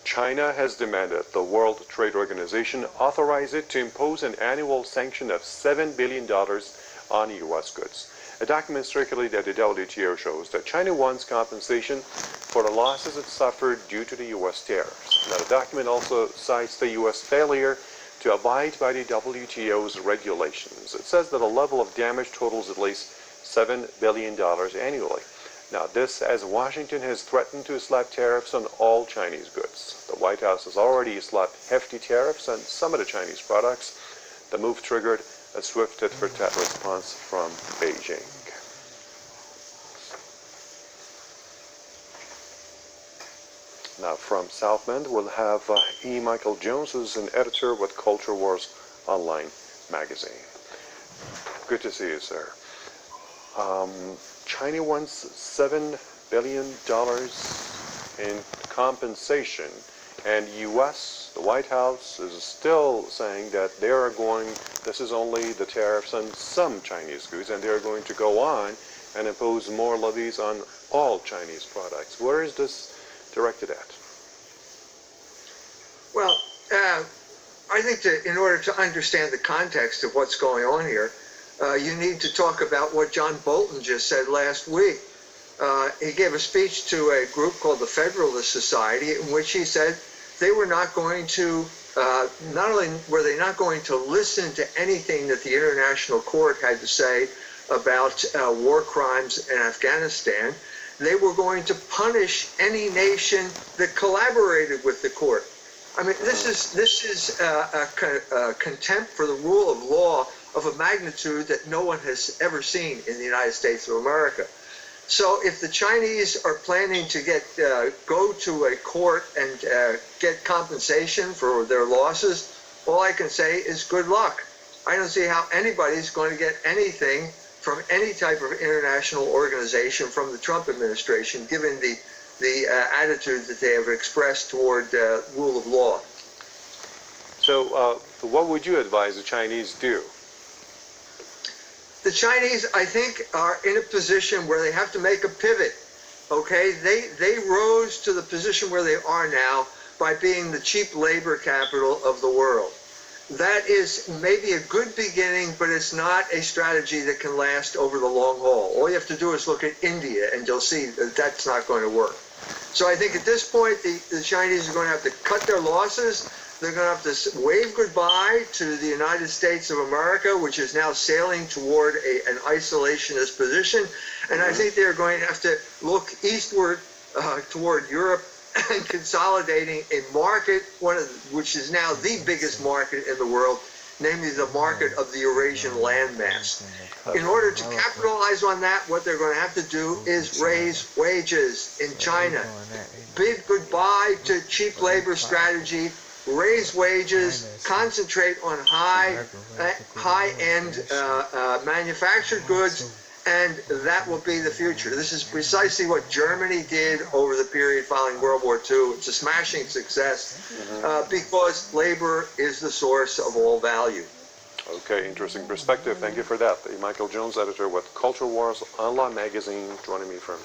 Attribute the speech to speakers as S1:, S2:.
S1: China has demanded the World Trade Organization authorize it to impose an annual sanction of $7 billion on U.S. goods. A document circulated at the WTO shows that China wants compensation for the losses it suffered due to the U.S. tariffs. Now, the document also cites the U.S. failure to abide by the WTO's regulations. It says that the level of damage totals at least $7 billion annually. Now, this as Washington has threatened to slap tariffs on all Chinese goods. The White House has already slapped hefty tariffs on some of the Chinese products. The move triggered a swift tit-for-tat response from Beijing. Now, from South Bend, we'll have E. Michael Jones, who's an editor with Culture Wars Online magazine. Good to see you, sir. China wants $7 billion in compensation, and U.S., the White House, is still saying that they are going, this is only the tariffs on some Chinese goods, and they're going to go on and impose more levies on all Chinese products. Where is this directed at?
S2: Well, I think that in order to understand the context of what's going on here, you need to talk about what John Bolton just said last week. He gave a speech to a group called the Federalist Society in which he said they were not going to, not only were they not going to listen to anything that the International Court had to say about war crimes in Afghanistan, they were going to punish any nation that collaborated with the court. I mean, this is a contempt for the rule of law of a magnitude that no one has ever seen in the United States of America. So if the Chinese are planning to go to a court and get compensation for their losses, all I can say is good luck. I don't see how anybody's going to get anything from any type of international organization from the Trump administration, given the attitude that they have expressed toward rule of law.
S1: So what would you advise the Chinese do?
S2: The Chinese, I think, are in a position where they have to make a pivot. Okay, they rose to the position where they are now by being the cheap labor capital of the world. That is maybe a good beginning, but it's not a strategy that can last over the long haul. All you have to do is look at India, and you'll see that that's not going to work. So I think at this point, the Chinese are going to have to cut their losses. They're going to have to wave goodbye to the United States of America, which is now sailing toward an isolationist position. And I think they're going to have to look eastward toward Europe and consolidating a market, which is now the biggest market in the world, namely the market of the Eurasian landmass. In order to capitalize on that, what they're going to have to do is raise wages in China. Bid goodbye to cheap labor strategy, raise wages, concentrate on high-end manufactured goods, and that will be the future. This is precisely what Germany did over the period following World War II. It's a smashing success because labor is the source of all value.
S1: Okay, interesting perspective. Thank you for that. Michael Jones, editor with Culture Wars Online magazine, joining me from